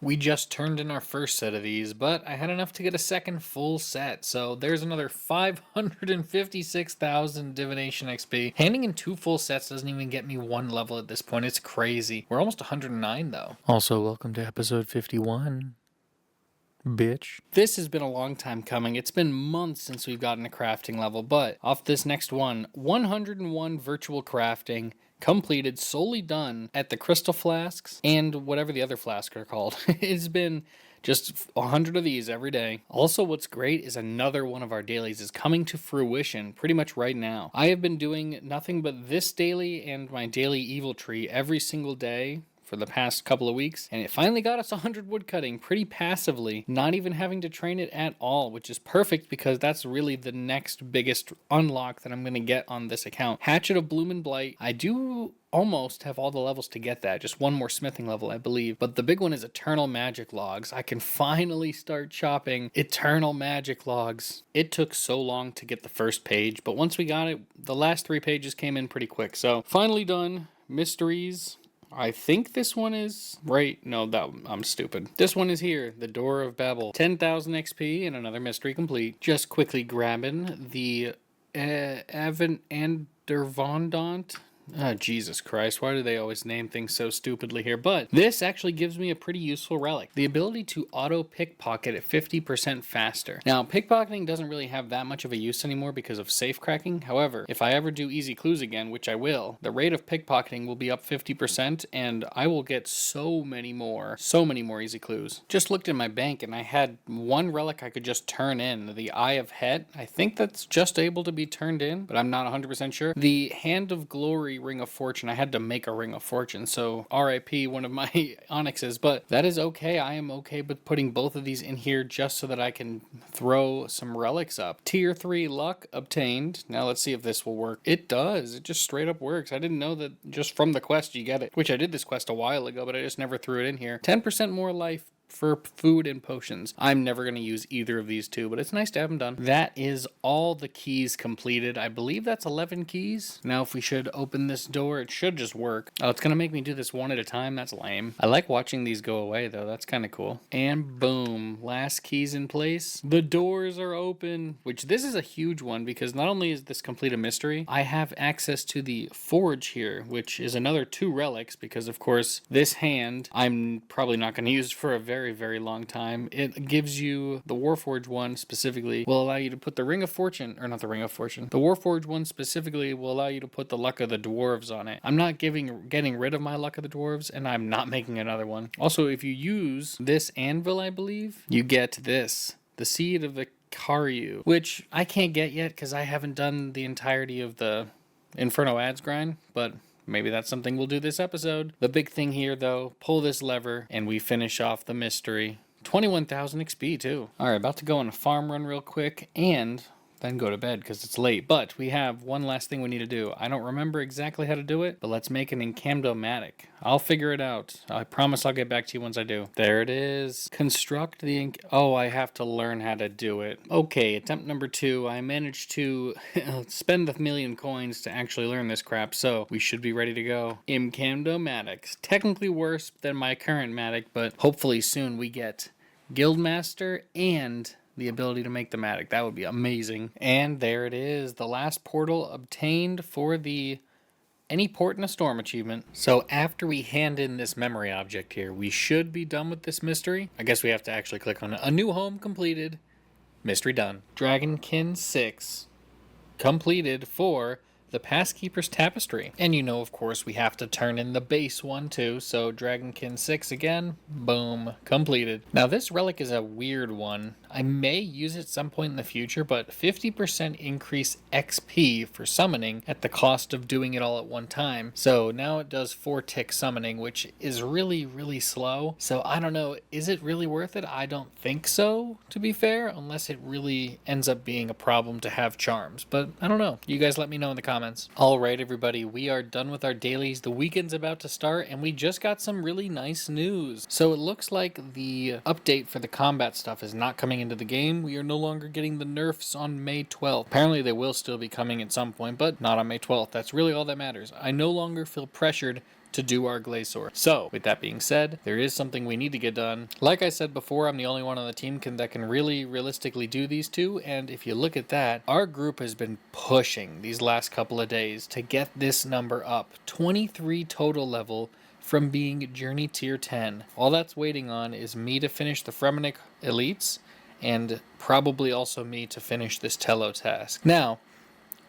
We just turned in our first set of these, but I had enough to get a second full set, so there's another 556,000 divination XP. Handing in 2 full sets doesn't even get me 1 level at this point. It's crazy. We're almost 109 though. Also, welcome to episode 51. Bitch. This has been a long time coming. It's been months since we've gotten a crafting level, but off this next one, 101 virtual crafting, completed, solely done at the crystal flasks and whatever the other flasks are called. It's been just 100 of these every day. Also, what's great is another one of our dailies is coming to fruition pretty much right now. I have been doing nothing but this daily and my daily evil tree every single day for the past couple of weeks, and it finally got us 100 woodcutting pretty passively, not even having to train it at all, which is perfect because that's really the next biggest unlock that I'm going to get on this account. Hatchet of Bloom and Blight. I do almost have all the levels to get that, just one more smithing level I believe, but the big one is Eternal Magic Logs. I can finally start chopping Eternal Magic Logs. It took so long to get the first page, but once we got it, the last 3 pages came in pretty quick. So finally done. Mysteries. I think this one is right. No, I'm stupid. This one is here. The Door of Babel. 10,000 XP and another mystery complete. Just quickly grabbing the Andervondant. Oh, Jesus Christ, why do they always name things so stupidly here? But this actually gives me a pretty useful relic. The ability to auto pickpocket at 50% faster. Now, pickpocketing doesn't really have that much of a use anymore because of safe cracking. However, if I ever do easy clues again, which I will, the rate of pickpocketing will be up 50% and I will get so many more easy clues. Just looked in my bank and I had one relic I could just turn in, the Eye of Het. I think that's just able to be turned in, but I'm not 100% sure. The Hand of Glory Ring of Fortune. I had to make a Ring of Fortune, so RIP one of my onyxes, but that is okay. I am okay with putting both of these in here just so that I can throw some relics up. Tier 3 luck obtained. Now let's see if this will work. It does. It just straight up works. I didn't know that just from the quest you get it, which I did this quest a while ago, but I just never threw it in here. 10% more life for food and potions. I'm never going to use either of these two, but it's nice to have them done. That is all the keys completed. I believe that's 11 keys. Now if we should open this door, it should just work. Oh, it's going to make me do this one at a time. That's lame. I like watching these go away though. That's kind of cool. And boom, last keys in place. The doors are open, which this is a huge one because not only is this complete a mystery, I have access to the forge here, which is another 2 relics because of course this hand I'm probably not going to use for a very long time. It gives you the Warforged one specifically will allow you to put the Ring of Fortune, or not the Ring of Fortune. The Warforged one specifically will allow you to put the Luck of the Dwarves on it. I'm not getting rid of my Luck of the Dwarves, and I'm not making another one. Also, if you use this anvil, I believe, you get this, the Seed of the Karyu, which I can't get yet because I haven't done the entirety of the Inferno Ads grind, but maybe that's something we'll do this episode. The big thing here, though, pull this lever, and we finish off the mystery. 21,000 XP, too. All right, about to go on a farm run real quick, and then go to bed because it's late. But we have one last thing we need to do. I don't remember exactly how to do it, but let's make an Incamdomatic. I'll figure it out. I promise I'll get back to you once I do. There it is. Construct the Oh, I have to learn how to do it. Okay, attempt number 2. I managed to spend 1,000,000 coins to actually learn this crap, so we should be ready to go. Incamdomatics. Technically worse than my current Matic, but hopefully soon we get Guildmaster and the ability to make the Matic. That would be amazing. And there it is. The last portal obtained for the Any Port in a Storm achievement. So after we hand in this memory object here, we should be done with this mystery. I guess we have to actually click on it. A new home completed. Mystery done. Dragonkin 6 completed for the Passkeeper's Tapestry. And you know, of course, we have to turn in the base one too. So Dragonkin 6 again, boom, completed. Now this relic is a weird one. I may use it some point in the future, but 50% increase XP for summoning at the cost of doing it all at one time. So now it does 4-tick summoning, which is really slow. So I don't know, is it really worth it? I don't think so, to be fair, unless it really ends up being a problem to have charms. But I don't know. You guys let me know in the comments. All right, everybody, we are done with our dailies. The weekend's about to start, and we just got some really nice news. So it looks like the update for the combat stuff is not coming into the game. We are no longer getting the nerfs on May 12th. Apparently they will still be coming at some point, but not on May 12th. That's really all that matters. I no longer feel pressured to do our Glacier. So, with that being said, there is something we need to get done. Like I said before, I'm the only one on the team that can really realistically do these two, and if you look at that, our group has been pushing these last couple of days to get this number up. 23 total level from being Journey Tier 10. All that's waiting on is me to finish the Fremennik Elites, and probably also me to finish this Tello task. Now,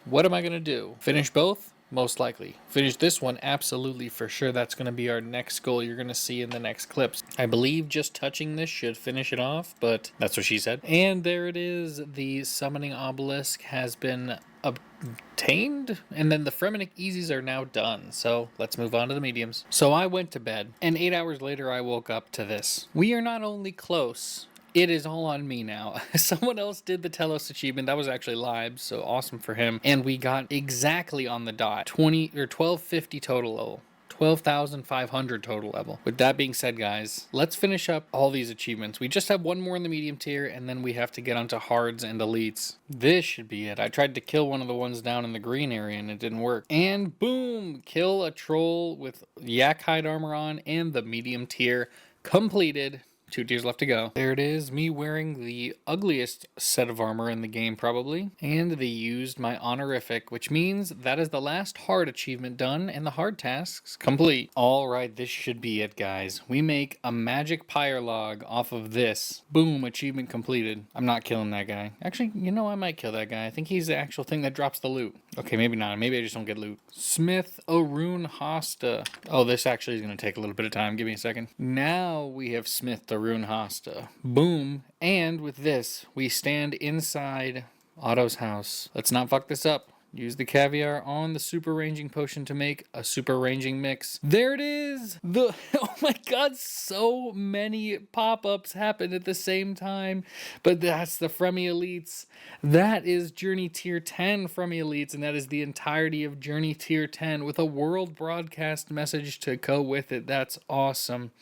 what am I going to do? Finish both? Most likely. Finish this one? Absolutely, for sure. That's going to be our next goal you're going to see in the next clips. I believe just touching this should finish it off, but that's what she said. And there it is. The summoning obelisk has been obtained, and then the Fremennik easies are now done. So let's move on to the mediums. So I went to bed, and 8 hours later I woke up to this. We are not only close, it is all on me now. Someone else did the Telos achievement. That was actually live, so awesome for him. And we got exactly on the dot 1250 total level. 12,500 total level. With that being said, guys, let's finish up all these achievements. We just have one more in the medium tier, and then we have to get onto hards and elites. This should be it. I tried to kill one of the ones down in the green area, and it didn't work. And boom! Kill a troll with yak hide armor on, and the medium tier completed. 2 tiers left to go. There it is, me wearing the ugliest set of armor in the game probably. And they used my honorific, which means that is the last hard achievement done and the hard tasks complete. Alright, this should be it, guys. We make a magic pyre log off of this. Boom, achievement completed. I'm not killing that guy. Actually, you know, I might kill that guy. I think he's the actual thing that drops the loot. Okay, maybe not. Maybe I just don't get loot. Smith Arun Hosta. Oh, this actually is going to take a little bit of time. Give me a second. Now we have Smith Arun Hosta. Boom. And with this, we stand inside Otto's house. Let's not fuck this up. Use the caviar on the super ranging potion to make a super ranging mix. There it is! Oh my god, so many pop-ups happen at the same time. But that's the Fremi Elites. That is Journey Tier 10 Fremi Elites, and that is the entirety of Journey Tier 10 with a world broadcast message to go with it. That's awesome.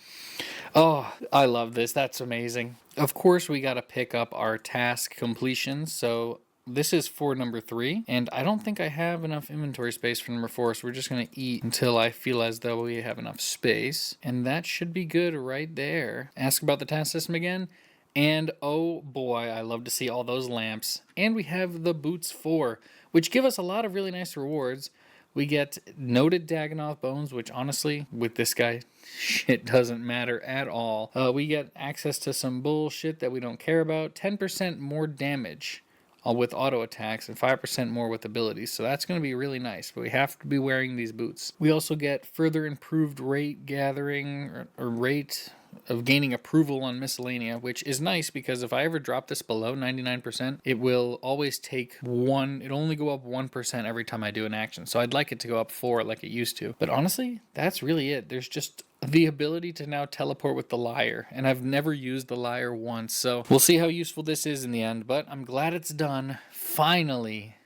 Oh, I love this. That's amazing. Of course, we gotta pick up our task completion, so this is for number 3, and I don't think I have enough inventory space for number 4, so we're just going to eat until I feel as though we have enough space, and that should be good right there. Ask about the task system again, and oh boy, I love to see all those lamps. And we have the Boots 4, which give us a lot of really nice rewards. We get noted Dagonoth bones, which honestly, with this guy, shit doesn't matter at all. We get access to some bullshit that we don't care about, 10% more damage with auto attacks and 5% more with abilities. So that's going to be really nice, but we have to be wearing these boots. We also get further improved rate gathering or rate of gaining approval on miscellanea, which is nice because if I ever drop this below 99%, it will always take it'll only go up 1% every time I do an action. So I'd like it to go up 4 like it used to. But honestly, that's really it. There's just the ability to now teleport with the lyre, and I've never used the lyre once, so we'll see how useful this is in the end, but I'm glad it's done. Finally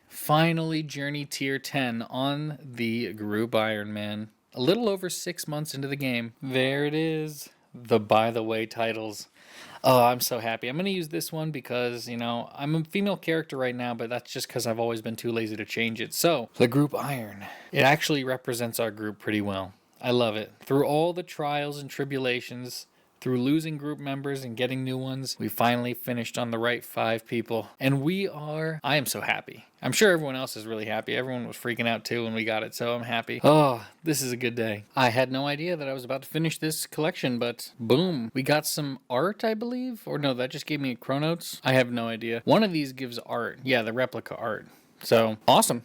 Journey Tier 10 on the group Iron Man. A little over 6 months into the game. There it is. The by the way titles. Oh, I'm so happy. I'm going to use this one because, you know, I'm a female character right now, but that's just because I've always been too lazy to change it. So, the group Iron. It actually represents our group pretty well. I love it. Through all the trials and tribulations, through losing group members and getting new ones, we finally finished on the right 5 people. And I am so happy. I'm sure everyone else is really happy. Everyone was freaking out too when we got it, so I'm happy. Oh, this is a good day. I had no idea that I was about to finish this collection, but boom. We got some art, I believe? Or no, that just gave me chronotes. I have no idea. One of these gives art. Yeah, the replica art. So, awesome.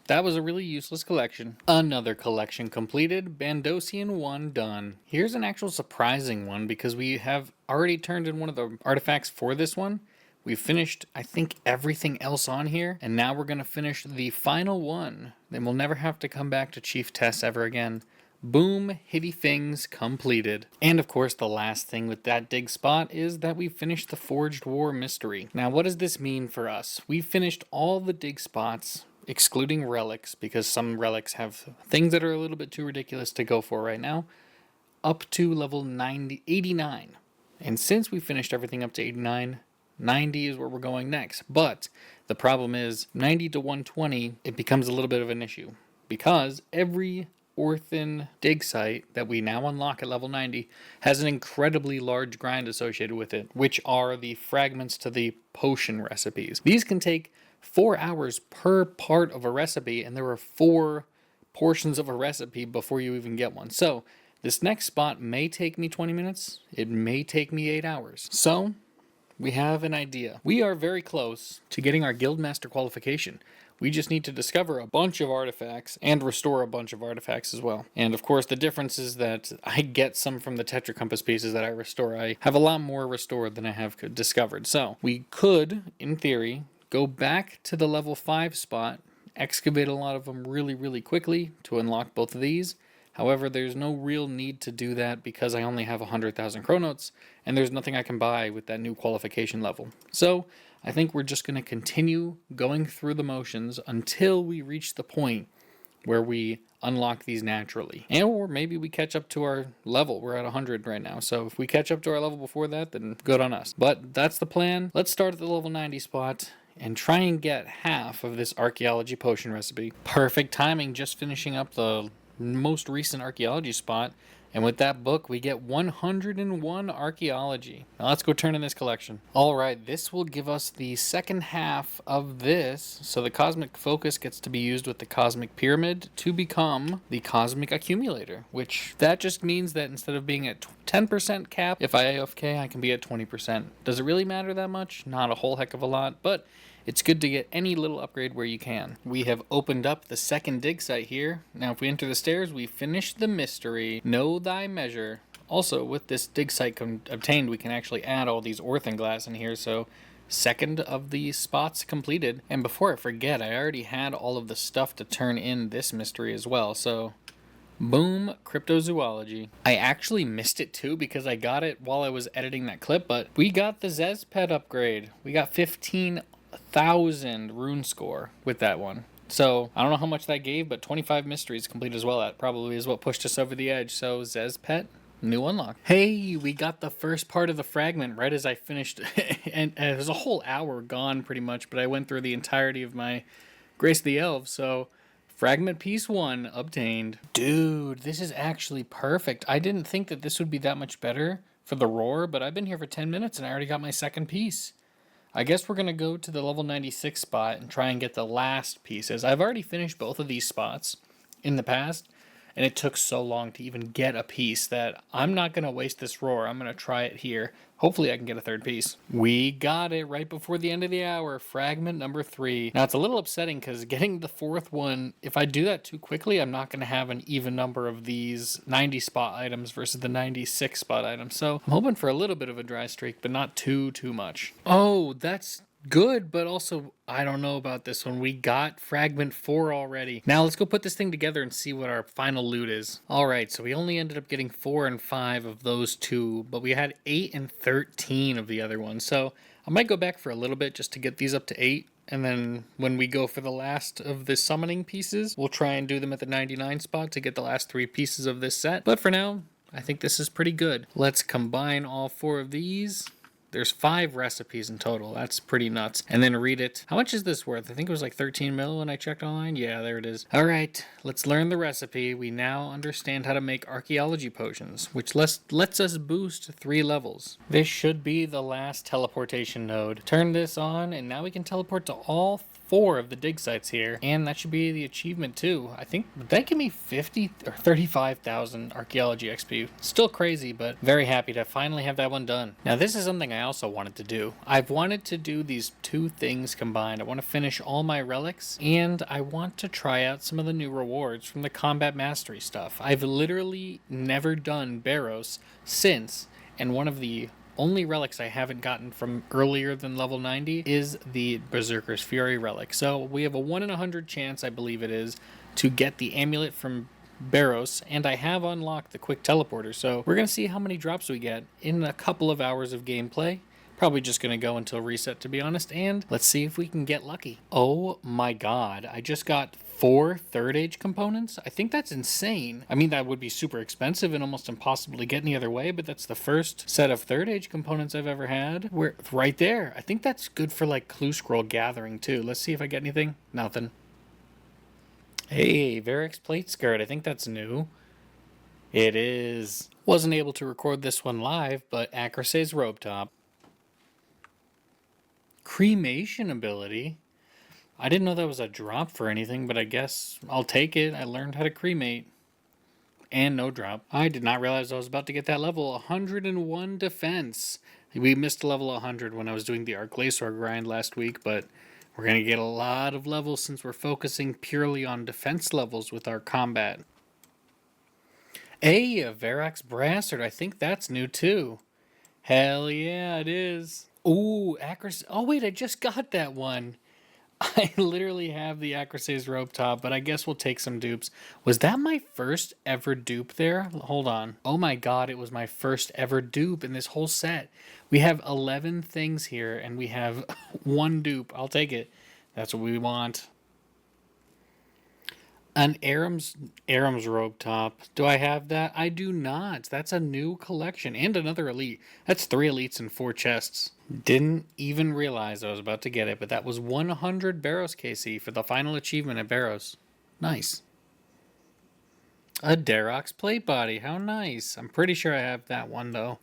That was a really useless collection. Another collection completed. Bandosian 1 done. Here's an actual surprising one because we have already turned in one of the artifacts for this one. We've finished, I think, everything else on here. And now we're going to finish the final one. Then we'll never have to come back to Chief Tess ever again. Boom, Hitty Things completed. And of course, the last thing with that dig spot is that we finished the Forged War mystery. Now, what does this mean for us? We finished all the dig spots, excluding relics, because some relics have things that are a little bit too ridiculous to go for right now, up to level 89. And since we finished everything up to 89, 90 is where we're going next. But the problem is 90 to 120, it becomes a little bit of an issue because every Orphan dig site that we now unlock at level 90 has an incredibly large grind associated with it, which are the fragments to the potion recipes. These can take 4 hours per part of a recipe, and there are 4 portions of a recipe before you even get one. So this next spot may take me 20 minutes. It may take me 8 hours. So we have an idea. We are very close to getting our Guildmaster qualification. We just need to discover a bunch of artifacts and restore a bunch of artifacts as well. And of course, the difference is that I get some from the Tetra Compass pieces that I restore. I have a lot more restored than I have discovered. So we could, in theory, go back to the level 5 spot, excavate a lot of them really quickly to unlock both of these. However, there's no real need to do that because I only have 100,000 chronotes, and there's nothing I can buy with that new qualification level. So I think we're just going to continue going through the motions until we reach the point where we unlock these naturally. And or maybe we catch up to our level. We're at 100 right now. So if we catch up to our level before that, then good on us. But that's the plan. Let's start at the level 90 spot and try and get half of this archaeology potion recipe. Perfect timing, just finishing up the most recent archaeology spot, and with that book we get 101 archaeology. Now let's go turn in this collection. Alright, this will give us the second half of this, so the cosmic focus gets to be used with the cosmic pyramid to become the cosmic accumulator, which that just means that instead of being at 10% cap, if I AFK I can be at 20%. Does it really matter that much? Not a whole heck of a lot, but it's good to get any little upgrade where you can. We have opened up the second dig site here. Now if we enter the stairs, we finish the mystery. Know thy measure. Also, with this dig site obtained, we can actually add all these orphan glass in here, so second of the spots completed. And before I forget, I already had all of the stuff to turn in this mystery as well, so boom, cryptozoology. I actually missed it too because I got it while I was editing that clip, but we got the Zezpet upgrade. We got 15,000 rune score with that one. So I don't know how much that gave, but 25 mysteries complete as well. That probably is what pushed us over the edge. So Zezpet, new unlock. Hey, we got the first part of the fragment right as I finished. And it was a whole hour gone pretty much, but I went through the entirety of my Grace of the Elves. So fragment piece 1 obtained. Dude, this is actually perfect. I didn't think that this would be that much better for the roar, but I've been here for 10 minutes and I already got my second piece. I guess we're going to go to the level 96 spot and try and get the last pieces. I've already finished both of these spots in the past, and it took so long to even get a piece that I'm not going to waste this roar. I'm going to try it here. Hopefully I can get a third piece. We got it right before the end of the hour. Fragment number 3. Now it's a little upsetting because getting the 4th one, if I do that too quickly, I'm not going to have an even number of these 90 spot items versus the 96 spot items. So I'm hoping for a little bit of a dry streak, but not too much. Oh, that's good, but also I don't know about this one. We got fragment 4 already. Now let's go put this thing together and see what our final loot is. Alright, so we only ended up getting 4 and 5 of those 2, but we had 8 and 13 of the other ones. So I might go back for a little bit just to get these up to 8, and then when we go for the last of the summoning pieces, we'll try and do them at the 99 spot to get the last 3 pieces of this set. But for now, I think this is pretty good. Let's combine all 4 of these. There's 5 recipes in total. That's pretty nuts. And then read it. How much is this worth? I think it was like 13 mil when I checked online. Yeah, there it is. All right, let's learn the recipe. We now understand how to make archaeology potions, which lets us boost 3 levels. This should be the last teleportation node. Turn this on, and now we can teleport to all 4 of the dig sites here, and that should be the achievement too. I think that give me 50 or 35,000 archaeology XP. Still crazy, but very happy to finally have that one done. Now this is something I also wanted to do. I've wanted to do these 2 things combined. I want to finish all my relics, and I want to try out some of the new rewards from the combat mastery stuff. I've literally never done Barrows since, and one of the only relics I haven't gotten from earlier than level 90 is the Berserker's Fury relic. So we have a 1 in 100 chance, I believe it is, to get the amulet from Barrows, and I have unlocked the quick teleporter. So we're going to see how many drops we get in a couple of hours of gameplay. Probably just going to go until reset, to be honest, and let's see if we can get lucky. Oh my god, I just got 4 third age components? I think that's insane. I mean, that would be super expensive and almost impossible to get any other way, but that's the first set of third age components I've ever had. We're right there. I think that's good for like clue scroll gathering too. Let's see if I get anything. Nothing. Hey, Varix plate skirt. I think that's new. It is. Wasn't able to record this one live, but Acrosay's robe top. Cremation ability. I didn't know that was a drop for anything, but I guess I'll take it. I learned how to cremate. And no drop. I did not realize I was about to get that level. 101 defense. We missed level 100 when I was doing the Archaeology grind last week, but we're going to get a lot of levels since we're focusing purely on defense levels with our combat. Hey, a Verax Brassard. I think that's new too. Hell yeah, it is. Ooh, accuracy. Oh, wait, I just got that one. I literally have the Acrosay's rope top, but I guess we'll take some dupes. Was that my first ever dupe there? Hold on. Oh my god, it was my first ever dupe in this whole set. We have 11 things here, and we have one dupe. I'll take it. That's what we want. An Aram's robe top. Do I have that? I do not. That's a new collection and another elite. That's 3 elites and 4 chests. Didn't even realize I was about to get it, but that was 100 Barrows KC for the final achievement at Barrows. Nice. A Darox plate body. How nice. I'm pretty sure I have that one though.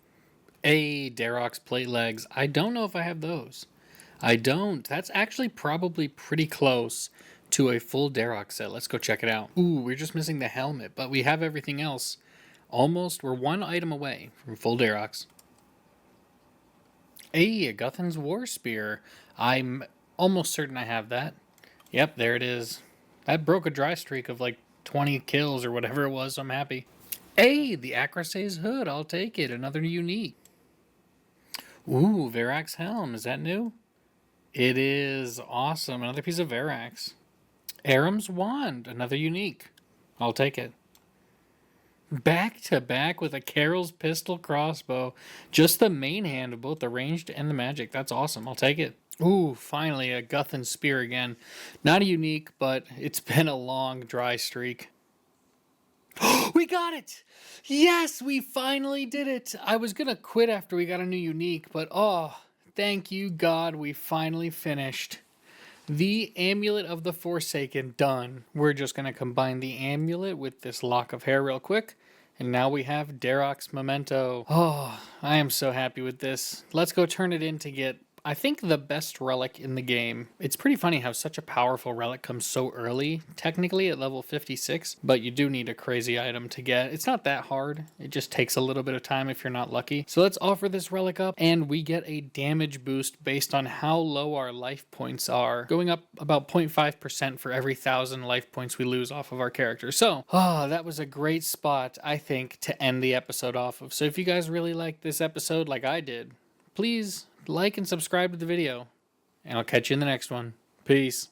A Darox plate legs. I don't know if I have those. I don't. That's actually probably pretty close to a full Darox set. Let's go check it out. Ooh, we're just missing the helmet, but we have everything else. Almost, we're one item away from full Darox. Hey, a Guthan's War Spear. I'm almost certain I have that. Yep, there it is. That broke a dry streak of like 20 kills or whatever it was, so I'm happy. Hey, the Acrosay's Hood. I'll take it. Another unique. Ooh, Verax Helm. Is that new? It is awesome. Another piece of Verax. Aram's Wand, another unique. I'll take it. Back to back with a Carol's Pistol Crossbow. Just the main hand of both the ranged and the magic. That's awesome. I'll take it. Ooh, finally a Guthan Spear again. Not a unique, but it's been a long dry streak. We got it! Yes, we finally did it! I was gonna quit after we got a new unique, but oh, thank you God, we finally finished. The Amulet of the Forsaken, done. We're just going to combine the amulet with this lock of hair real quick. And now we have Darox Memento. Oh, I am so happy with this. Let's go turn it in to get, I think, the best relic in the game. It's pretty funny how such a powerful relic comes so early, technically at level 56, but you do need a crazy item to get. It's not that hard. It just takes a little bit of time if you're not lucky. So let's offer this relic up, and we get a damage boost based on how low our life points are, going up about 0.5% for every 1,000 life points we lose off of our character. So, that was a great spot, I think, to end the episode off of. So if you guys really like this episode like I did, please like and subscribe to the video, and I'll catch you in the next one. Peace.